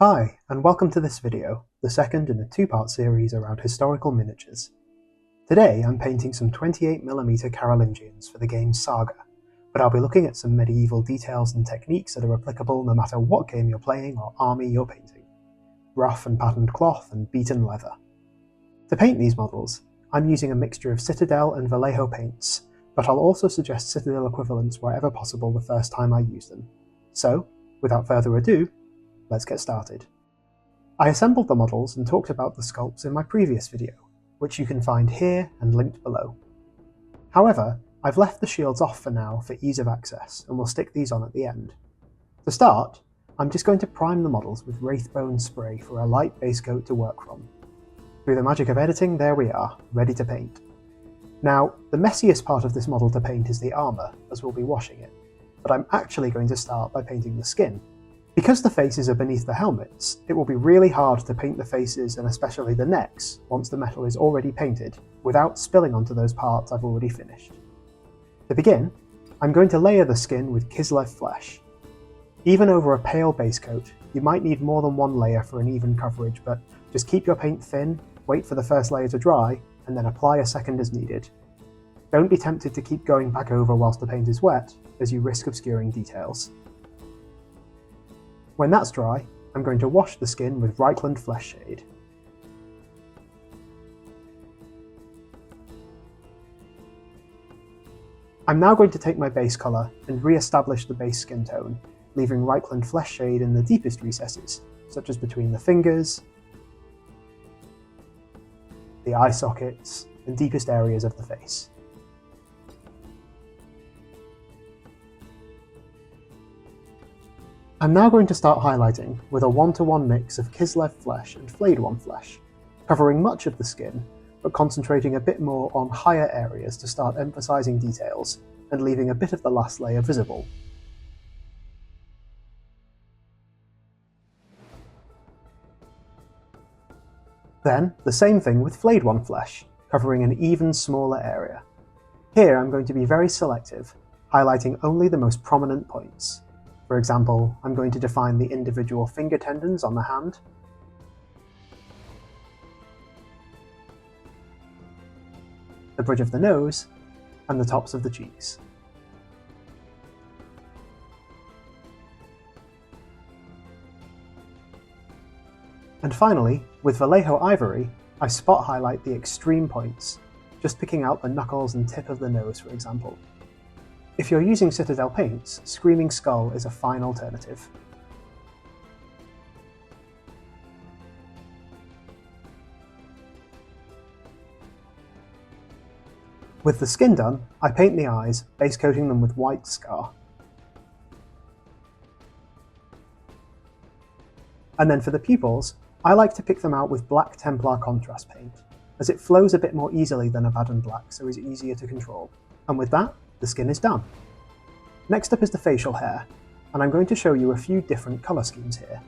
Hi, and welcome to this video, the second in a two-part series around historical miniatures. Today I'm painting some 28mm Carolingians for the game Saga, but I'll be looking at some medieval details and techniques that are applicable no matter what game you're playing or army you're painting. Rough and patterned cloth and beaten leather. To paint these models, I'm using a mixture of Citadel and Vallejo paints, but I'll also suggest Citadel equivalents wherever possible the first time I use them. So, without further ado, let's get started. I assembled the models and talked about the sculpts in my previous video, which you can find here and linked below. However, I've left the shields off for now for ease of access, and will stick these on at the end. To start, I'm just going to prime the models with Wraithbone spray for a light base coat to work from. Through the magic of editing, there we are, ready to paint. Now, the messiest part of this model to paint is the armour, as we'll be washing it, but I'm actually going to start by painting the skin. Because the faces are beneath the helmets, it will be really hard to paint the faces and especially the necks once the metal is already painted, without spilling onto those parts I've already finished. To begin, I'm going to layer the skin with Kislev Flesh. Even over a pale base coat, you might need more than one layer for an even coverage, but just keep your paint thin, wait for the first layer to dry, and then apply a second as needed. Don't be tempted to keep going back over whilst the paint is wet, as you risk obscuring details. When that's dry, I'm going to wash the skin with Averland Flesh shade. I'm now going to take my base colour and re-establish the base skin tone, leaving Averland Flesh shade in the deepest recesses, such as between the fingers, the eye sockets, and deepest areas of the face. I'm now going to start highlighting with a 1-to-1 mix of Kislev Flesh and Flayed One Flesh, covering much of the skin, but concentrating a bit more on higher areas to start emphasising details, and leaving a bit of the last layer visible. Then, the same thing with Flayed One Flesh, covering an even smaller area. Here I'm going to be very selective, highlighting only the most prominent points. For example, I'm going to define the individual finger tendons on the hand, the bridge of the nose, and the tops of the cheeks. And finally, with Vallejo Ivory, I spot highlight the extreme points, just picking out the knuckles and tip of the nose, for example. If you're using Citadel paints, Screaming Skull is a fine alternative. With the skin done, I paint the eyes, base coating them with white scar. And then for the pupils, I like to pick them out with black Templar contrast paint, as it flows a bit more easily than Abaddon Black, so is easier to control. And with that, the skin is done. Next up is the facial hair, and I'm going to show you a few different colour schemes here.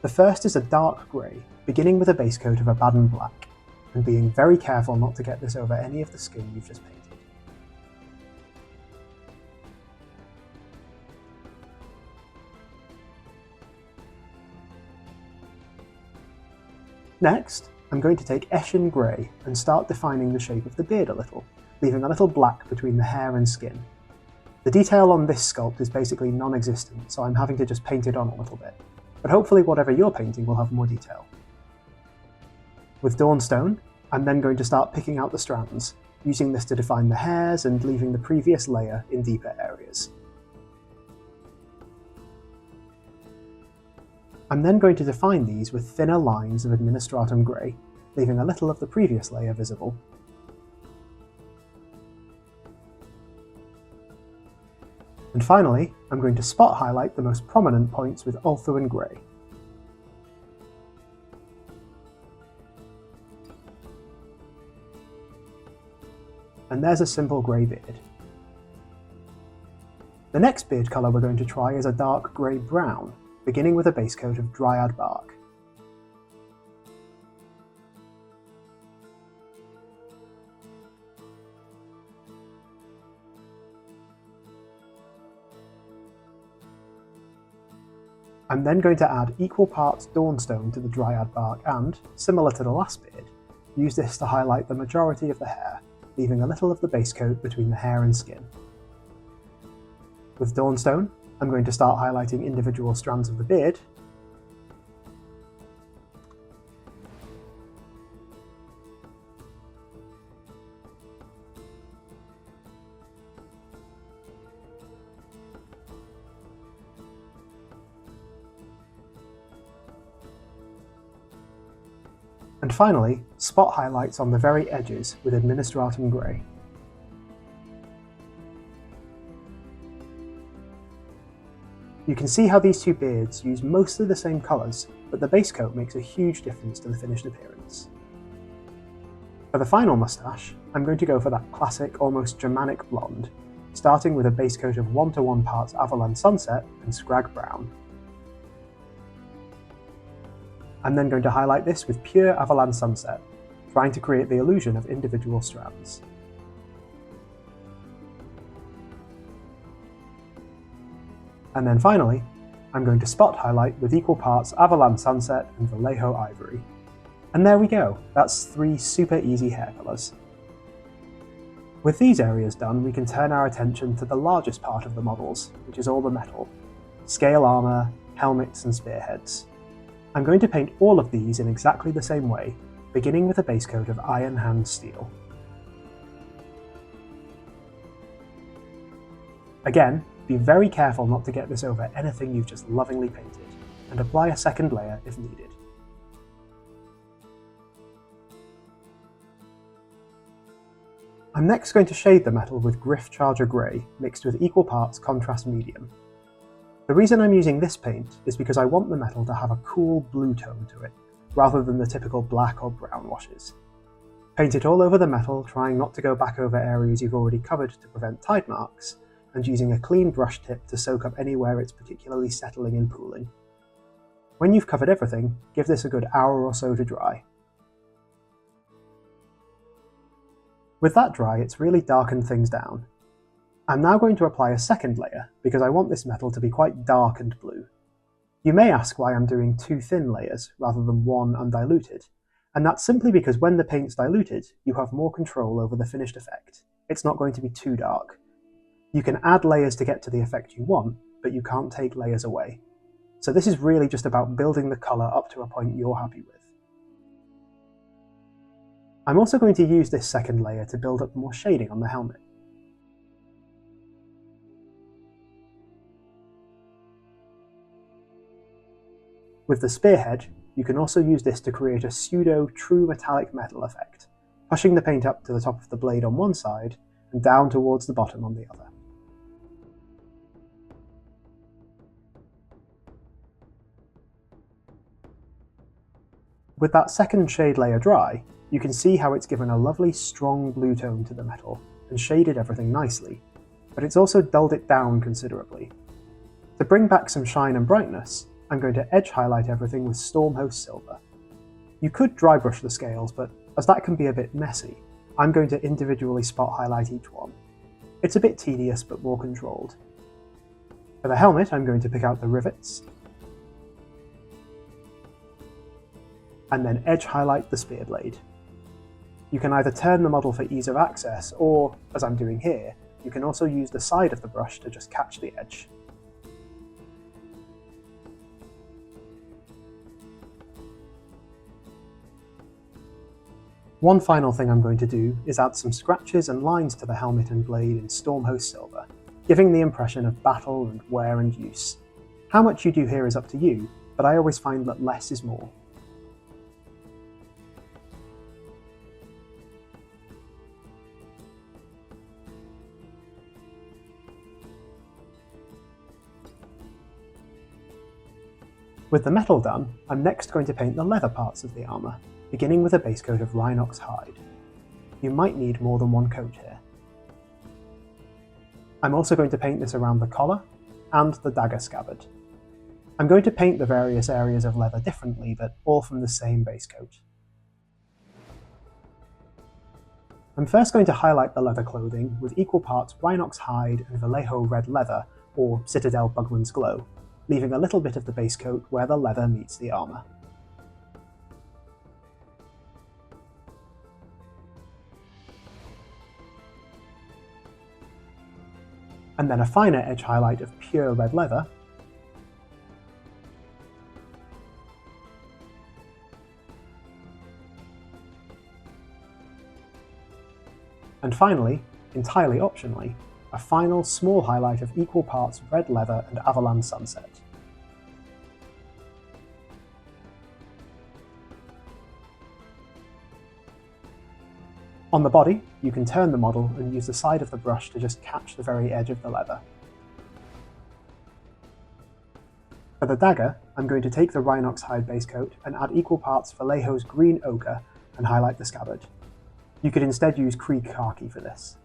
The first is a dark grey, beginning with a base coat of Abaddon Black, and being very careful not to get this over any of the skin you've just painted. Next, I'm going to take Eshin Grey and start defining the shape of the beard a little, leaving a little black between the hair and skin. The detail on this sculpt is basically non-existent, so I'm having to just paint it on a little bit, but hopefully whatever you're painting will have more detail. With Dawnstone, I'm then going to start picking out the strands, using this to define the hairs and leaving the previous layer in deeper areas. I'm then going to define these with thinner lines of Administratum Grey, leaving a little of the previous layer visible. And finally, I'm going to spot highlight the most prominent points with Ulthuan Grey. And there's a simple grey beard. The next beard colour we're going to try is a dark grey-brown, beginning with a base coat of Dryad Bark. I'm I'm then going to add equal parts Dawnstone to the Dryad Bark and, similar to the last beard, use this to highlight the majority of the hair, leaving a little of the base coat between the hair and skin. With Dawnstone, I'm going to start highlighting individual strands of the beard, and finally, spot highlights on the very edges with Administratum Grey. You can see how these two beards use mostly the same colours, but the base coat makes a huge difference to the finished appearance. For the final moustache, I'm going to go for that classic, almost Germanic blonde, starting with a base coat of 1:1 parts Averland Sunset and Scrag Brown. I'm then going to highlight this with pure Averland Sunset, trying to create the illusion of individual strands. And then finally, I'm going to spot highlight with equal parts Averland Sunset and Vallejo Ivory. And there we go, that's 3 super easy hair colours. With these areas done, we can turn our attention to the largest part of the models, which is all the metal. Scale armour, helmets and spearheads. I'm going to paint all of these in exactly the same way, beginning with a base coat of Iron Hand Steel. Again, be very careful not to get this over anything you've just lovingly painted, and apply a second layer if needed. I'm next going to shade the metal with Gryph-Charger Grey mixed with equal parts Contrast Medium. The reason I'm using this paint is because I want the metal to have a cool blue tone to it, rather than the typical black or brown washes. Paint it all over the metal, trying not to go back over areas you've already covered to prevent tide marks, and using a clean brush tip to soak up anywhere it's particularly settling and pooling. When you've covered everything, give this a good hour or so to dry. With that dry, it's really darkened things down. I'm now going to apply a second layer, because I want this metal to be quite dark and blue. You may ask why I'm doing 2 thin layers rather than 1 undiluted, and that's simply because when the paint's diluted, you have more control over the finished effect. It's not going to be too dark. You can add layers to get to the effect you want, but you can't take layers away. So this is really just about building the colour up to a point you're happy with. I'm also going to use this second layer to build up more shading on the helmet. With the spearhead, you can also use this to create a pseudo true metallic metal effect, pushing the paint up to the top of the blade on one side and down towards the bottom on the other. With that second shade layer dry, you can see how it's given a lovely strong blue tone to the metal and shaded everything nicely, but it's also dulled it down considerably. To bring back some shine and brightness, I'm going to edge highlight everything with Stormhost Silver. You could dry brush the scales, but as that can be a bit messy, I'm going to individually spot highlight each one. It's a bit tedious but more controlled. For the helmet, I'm going to pick out the rivets, and then edge highlight the spear blade. You can either turn the model for ease of access, or, as I'm doing here, you can also use the side of the brush to just catch the edge. One final thing I'm going to do is add some scratches and lines to the helmet and blade in Stormhost Silver, giving the impression of battle and wear and use. How much you do here is up to you, but I always find that less is more. With the metal done, I'm next going to paint the leather parts of the armour, beginning with a base coat of Rhinox hide. You might need more than one coat here. I'm also going to paint this around the collar and the dagger scabbard. I'm going to paint the various areas of leather differently, but all from the same base coat. I'm first going to highlight the leather clothing with equal parts Rhinox hide and Vallejo red leather, or Citadel Bugman's Glow. leaving a little bit of the base coat where the leather meets the armour. And then a finer edge highlight of pure red leather, and finally, entirely optionally, a final small highlight of equal parts red leather and Averland Sunset. On the body, you can turn the model and use the side of the brush to just catch the very edge of the leather. For the dagger, I'm going to take the Rhinox hide base coat and add equal parts Vallejo's green ochre and highlight the scabbard. You could instead use Krieg khaki for this.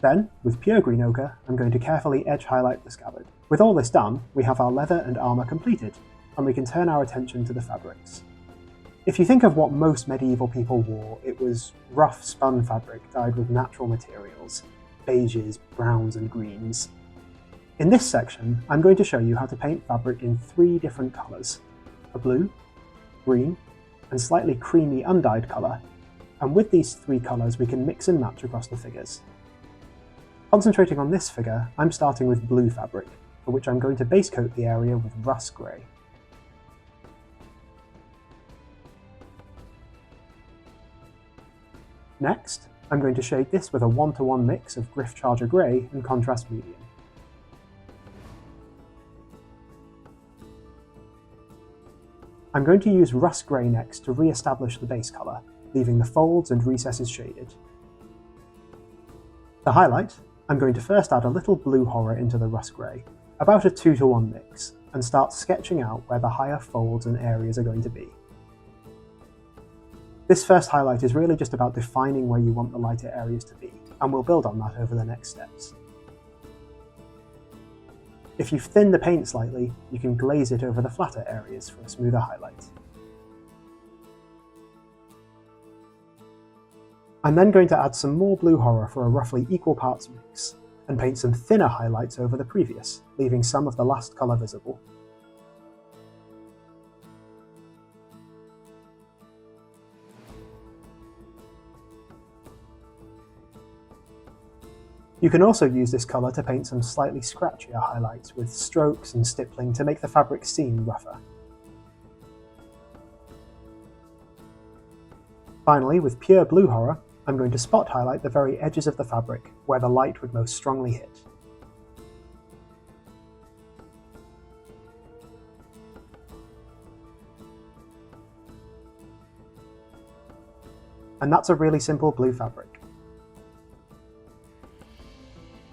Then, with pure green ochre, I'm going to carefully edge highlight the scabbard. With all this done, we have our leather and armour completed, and we can turn our attention to the fabrics. If you think of what most medieval people wore, it was rough spun fabric dyed with natural materials, beiges, browns and greens. In this section, I'm going to show you how to paint fabric in 3 different colours: a blue, green, and slightly creamy undyed colour, and with these 3 colours we can mix and match across the figures. Concentrating on this figure, I'm starting with blue fabric, for which I'm going to base coat the area with rust grey. Next, I'm going to shade this with a 1-to-1 mix of Gryph-Charger Grey and contrast medium. I'm going to use rust grey next to re-establish the base colour, leaving the folds and recesses shaded. To highlight, I'm going to first add a little blue horror into the rust grey, about a 2-to-1 mix, and start sketching out where the higher folds and areas are going to be. This first highlight is really just about defining where you want the lighter areas to be, and we'll build on that over the next steps. If you thin the paint slightly, you can glaze it over the flatter areas for a smoother highlight. I'm then going to add some more blue horror for a roughly equal parts mix, and paint some thinner highlights over the previous, leaving some of the last colour visible. You can also use this colour to paint some slightly scratchier highlights with strokes and stippling to make the fabric seem rougher. Finally, with pure blue horror, I'm going to spot highlight the very edges of the fabric, where the light would most strongly hit. And that's a really simple blue fabric.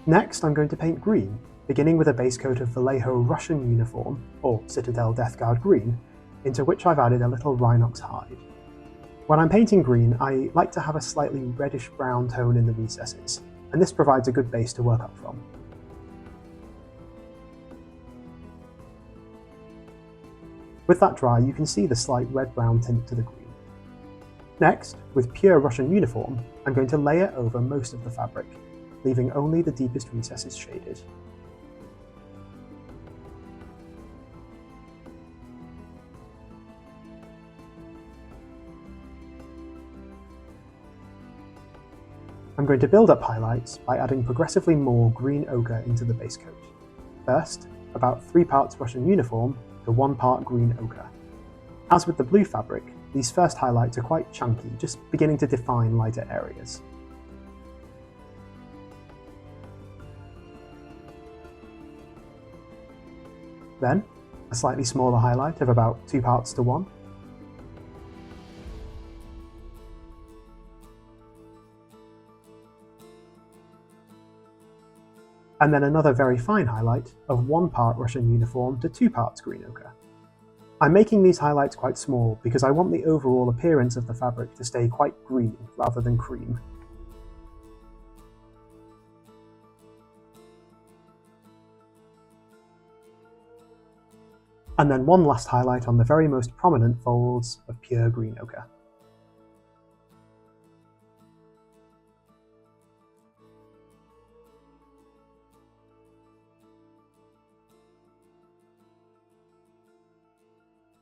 Next, I'm going to paint green, beginning with a base coat of Vallejo Russian uniform, or Citadel Death Guard green, into which I've added a little Rhinox hide. When I'm painting green, I like to have a slightly reddish-brown tone in the recesses, and this provides a good base to work up from. With that dry, you can see the slight red-brown tint to the green. Next, with pure Russian uniform, I'm going to layer over most of the fabric, leaving only the deepest recesses shaded. I'm going to build up highlights by adding progressively more green ochre into the base coat. First, about 3 parts Russian uniform to 1 part green ochre. As with the blue fabric, these first highlights are quite chunky, just beginning to define lighter areas. Then, a slightly smaller highlight of about 2 parts to 1. And then another very fine highlight of 1 part Russian uniform to 2 parts green ochre. I'm making these highlights quite small because I want the overall appearance of the fabric to stay quite green rather than cream. And then one last highlight on the very most prominent folds of pure green ochre.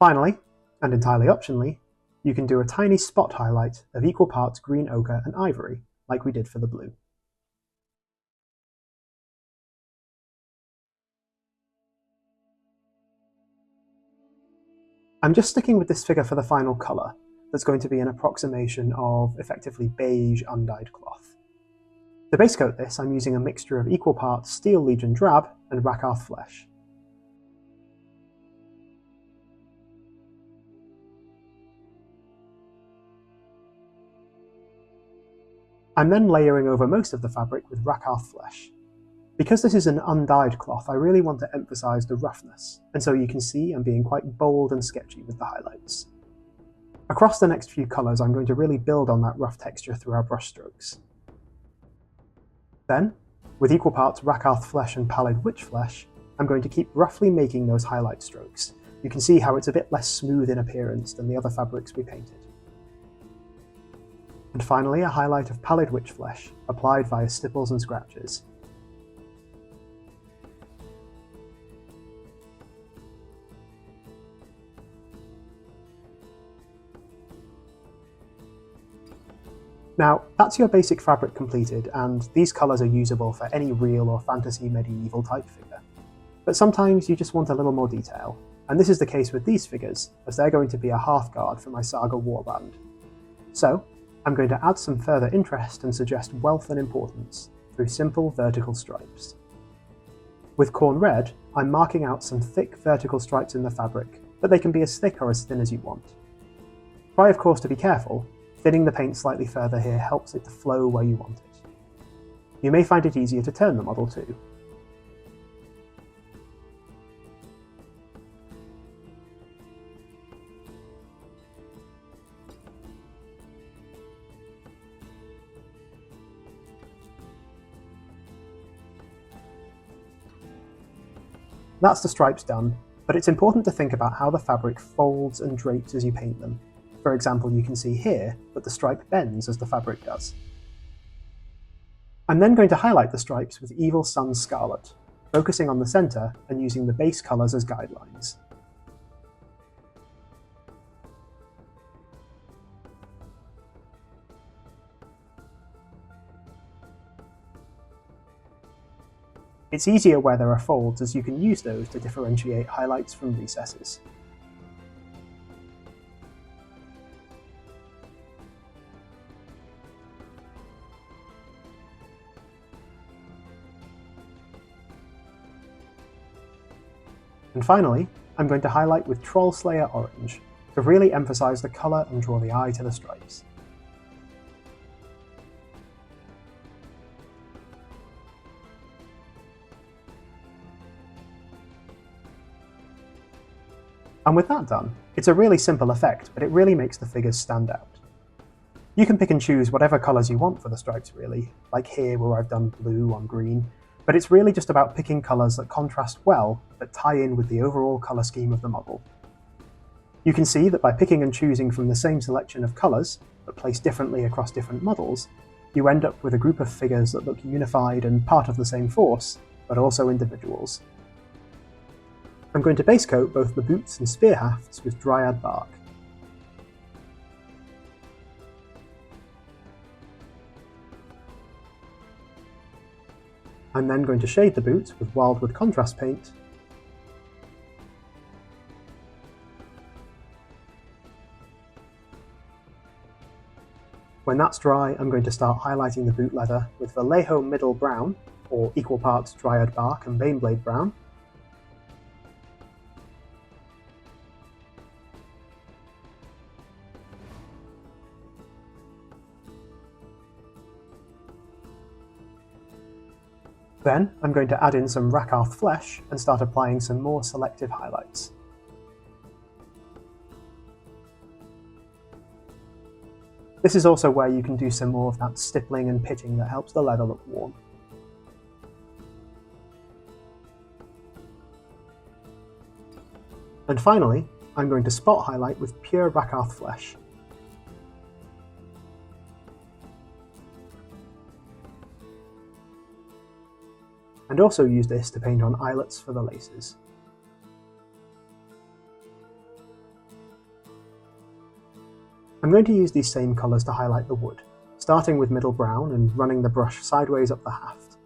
Finally, and entirely optionally, you can do a tiny spot highlight of equal parts green ochre and ivory, like we did for the blue. I'm just sticking with this figure for the final colour, that's going to be an approximation of effectively beige undyed cloth. To base coat this, I'm using a mixture of equal parts Steel Legion Drab and Rakarth Flesh. I'm then layering over most of the fabric with Rakarth Flesh. Because this is an undyed cloth, I really want to emphasise the roughness, and so you can see I'm being quite bold and sketchy with the highlights. Across the next few colours, I'm going to really build on that rough texture through our brush strokes. Then, with equal parts Rakarth Flesh and Pallid Wych Flesh, I'm going to keep roughly making those highlight strokes. You can see how it's a bit less smooth in appearance than the other fabrics we painted. And finally, a highlight of Pallid Wych Flesh, applied via stipples and scratches. Now, that's your basic fabric completed, and these colours are usable for any real or fantasy medieval type figure. But sometimes you just want a little more detail, and this is the case with these figures, as they're going to be a Hearthguard for my Saga warband. So, I'm going to add some further interest and suggest wealth and importance through simple vertical stripes. With Khorne Red, I'm marking out some thick vertical stripes in the fabric, but they can be as thick or as thin as you want. Try of course to be careful. Thinning the paint slightly further here helps it to flow where you want it. You may find it easier to turn the model too. That's the stripes done, but it's important to think about how the fabric folds and drapes as you paint them. For example, you can see here that the stripe bends as the fabric does. I'm then going to highlight the stripes with Evil Sunz Scarlet, focusing on the centre and using the base colours as guidelines. It's easier where there are folds, as you can use those to differentiate highlights from recesses. And finally, I'm going to highlight with Troll Slayer Orange, to really emphasise the colour and draw the eye to the stripes. And with that done, it's a really simple effect, but it really makes the figures stand out. You can pick and choose whatever colours you want for the stripes really, like here where I've done blue on green, but it's really just about picking colours that contrast well, but tie in with the overall colour scheme of the model. You can see that by picking and choosing from the same selection of colours, but placed differently across different models, you end up with a group of figures that look unified and part of the same force, but also individuals. I'm going to base coat both the boots and spear hafts with Dryad Bark. I'm then going to shade the boots with Wildwood contrast paint, when that's dry, I'm going to start highlighting the boot leather with Vallejo Middle Brown, or equal parts Dryad Bark and Baneblade Brown, Then I'm going to add in some Rakarth Flesh and start applying some more selective highlights. This is also where you can do some more of that stippling and pitting that helps the leather look warm. And finally, I'm going to spot highlight with pure Rakarth Flesh. And also use this to paint on eyelets for the laces. I'm going to use these same colours to highlight the wood, starting with middle brown and running the brush sideways up the haft.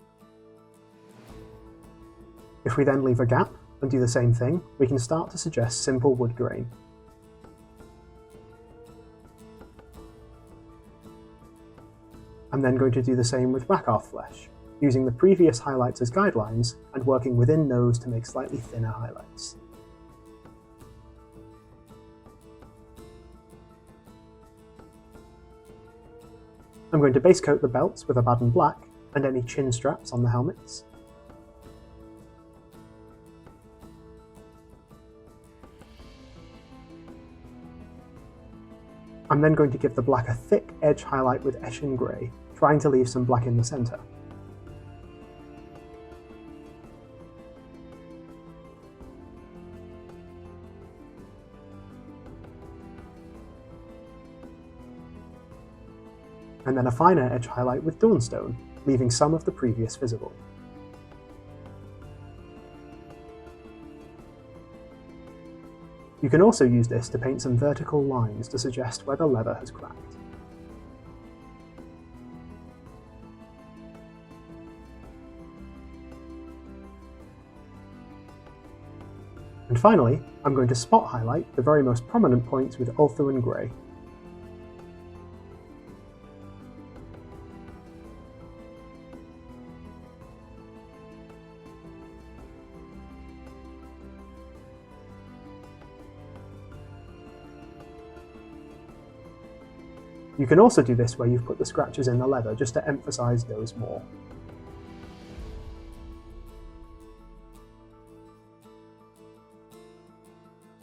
If we then leave a gap and do the same thing, we can start to suggest simple wood grain. I'm then going to do the same with Rakarth Flesh, using the previous highlights as guidelines and working within those to make slightly thinner highlights. I'm going to base coat the belts with Abaddon Black and any chin straps on the helmets. I'm then going to give the black a thick edge highlight with Eshin Grey, trying to leave some black in the centre. And then a finer edge highlight with Dawnstone, leaving some of the previous visible. You can also use this to paint some vertical lines to suggest where the leather has cracked. And finally, I'm going to spot highlight the very most prominent points with Ulthuan Grey. You can also do this where you've put the scratches in the leather just to emphasise those more.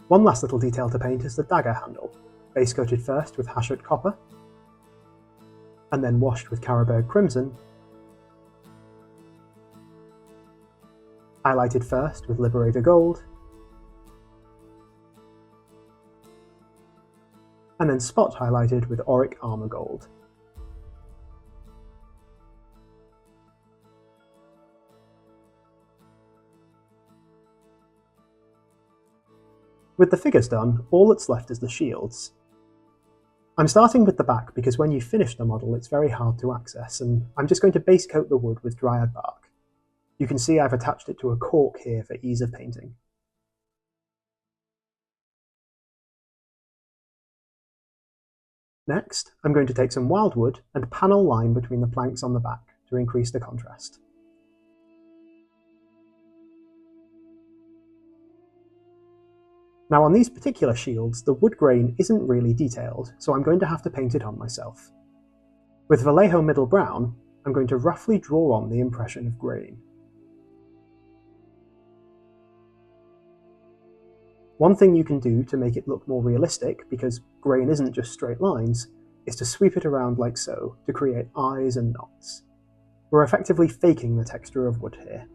One last little detail to paint is the dagger handle, base coated first with Hashut Copper, and then washed with Carroburg Crimson, highlighted first with Liberator Gold, and then spot highlighted with Auric Armour Gold. With the figures done, all that's left is the shields. I'm starting with the back because when you finish the model it's very hard to access, and I'm just going to base coat the wood with Dryad Bark. You can see I've attached it to a cork here for ease of painting. Next, I'm going to take some wildwood and panel line between the planks on the back to increase the contrast. Now on these particular shields, the wood grain isn't really detailed, so I'm going to have to paint it on myself. With Vallejo Middle Brown, I'm going to roughly draw on the impression of grain. One thing you can do to make it look more realistic, because grain isn't just straight lines, is to sweep it around like so to create eyes and knots. We're effectively faking the texture of wood here.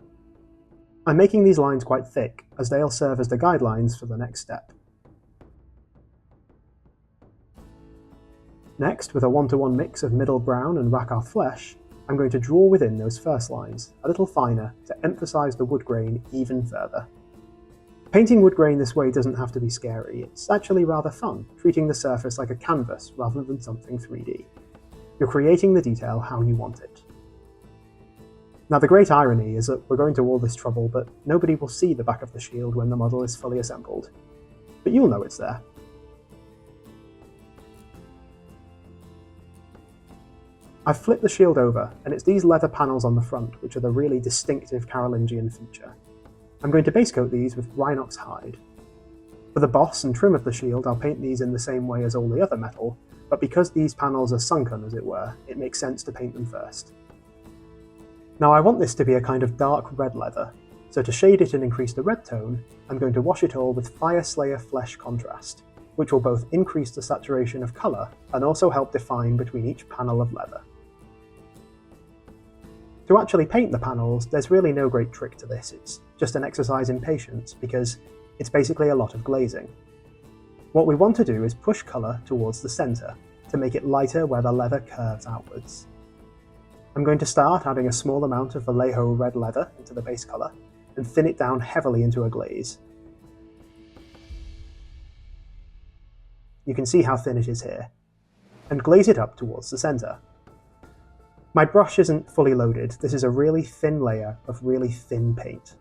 I'm making these lines quite thick, as they'll serve as the guidelines for the next step. Next, with a 1-to-1 mix of Middle Brown and Rakarth Flesh, I'm going to draw within those first lines, a little finer, to emphasise the wood grain even further. Painting wood grain this way doesn't have to be scary, it's actually rather fun, treating the surface like a canvas rather than something 3D. You're creating the detail how you want it. Now the great irony is that we're going to all this trouble, but nobody will see the back of the shield when the model is fully assembled. But you'll know it's there. I've flipped the shield over, and it's these leather panels on the front which are the really distinctive Carolingian feature. I'm going to base coat these with Rhinox hide. For the boss and trim of the shield, I'll paint these in the same way as all the other metal, but because these panels are sunken, as it were, it makes sense to paint them first. Now I want this to be a kind of dark red leather, so to shade it and increase the red tone, I'm going to wash it all with Fireslayer Flesh contrast, which will both increase the saturation of colour and also help define between each panel of leather. To actually paint the panels, there's really no great trick to this, it's just an exercise in patience, because it's basically a lot of glazing. What we want to do is push colour towards the centre, to make it lighter where the leather curves outwards. I'm going to start adding a small amount of Vallejo red leather into the base colour, and thin it down heavily into a glaze. You can see how thin it is here. and glaze it up towards the centre. My brush isn't fully loaded, this is a really thin layer of really thin paint.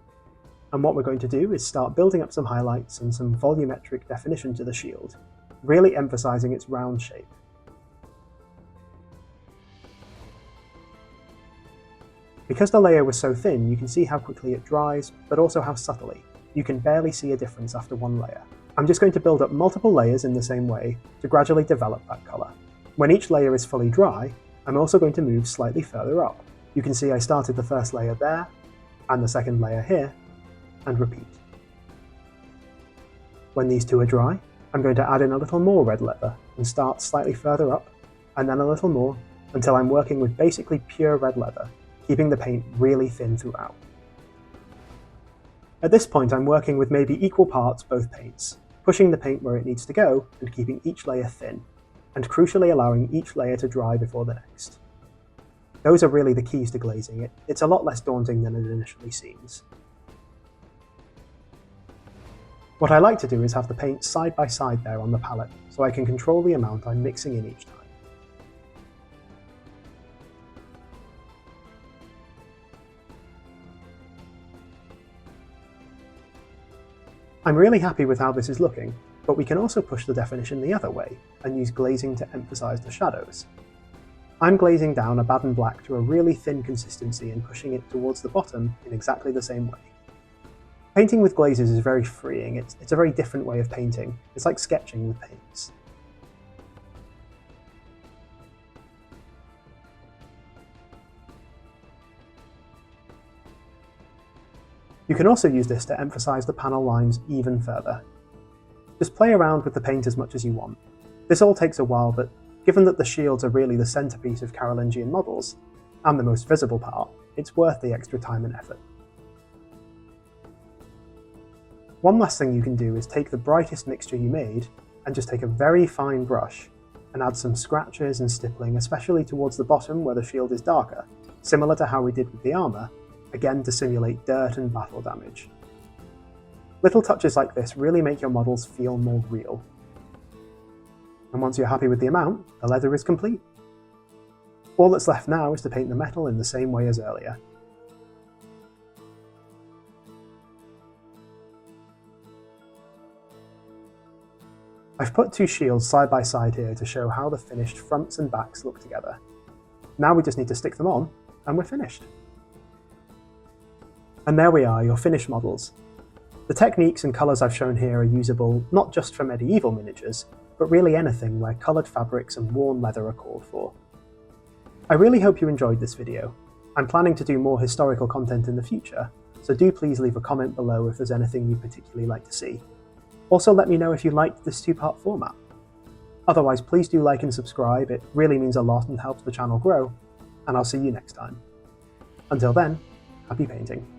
And what we're going to do is start building up some highlights and some volumetric definition to the shield, really emphasising its round shape. Because the layer was so thin, you can see how quickly it dries, but also how subtly. You can barely see a difference after one layer. I'm just going to build up multiple layers in the same way to gradually develop that colour. When each layer is fully dry, I'm also going to move slightly further up. You can see I started the first layer there, and the second layer here, and repeat. When these two are dry, I'm going to add in a little more red leather and start slightly further up, and then a little more, until I'm working with basically pure red leather, keeping the paint really thin throughout. At this point I'm working with maybe equal parts both paints, pushing the paint where it needs to go and keeping each layer thin, and crucially allowing each layer to dry before the next. Those are really the keys to glazing. It's a lot less daunting than it initially seems. What I like to do is have the paint side by side there on the palette, so I can control the amount I'm mixing in each time. I'm really happy with how this is looking, but we can also push the definition the other way and use glazing to emphasise the shadows. I'm glazing down Abaddon Black to a really thin consistency and pushing it towards the bottom in exactly the same way. Painting with glazes is very freeing, it's a very different way of painting. It's like sketching with paints. You can also use this to emphasise the panel lines even further. Just play around with the paint as much as you want. This all takes a while, but given that the shields are really the centrepiece of Carolingian models, and the most visible part, it's worth the extra time and effort. One last thing you can do is take the brightest mixture you made, and just take a very fine brush, and add some scratches and stippling, especially towards the bottom where the shield is darker, similar to how we did with the armour, again to simulate dirt and battle damage. Little touches like this really make your models feel more real. And once you're happy with the amount, the leather is complete. All that's left now is to paint the metal in the same way as earlier. I've put two shields side by side here to show how the finished fronts and backs look together. Now we just need to stick them on, and we're finished. And there we are, your finished models. The techniques and colours I've shown here are usable not just for medieval miniatures, but really anything where coloured fabrics and worn leather are called for. I really hope you enjoyed this video. I'm planning to do more historical content in the future, so do please leave a comment below if there's anything you'd particularly like to see. Also let me know if you liked this two-part format. Otherwise please do like and subscribe, it really means a lot and helps the channel grow, and I'll see you next time. Until then, happy painting.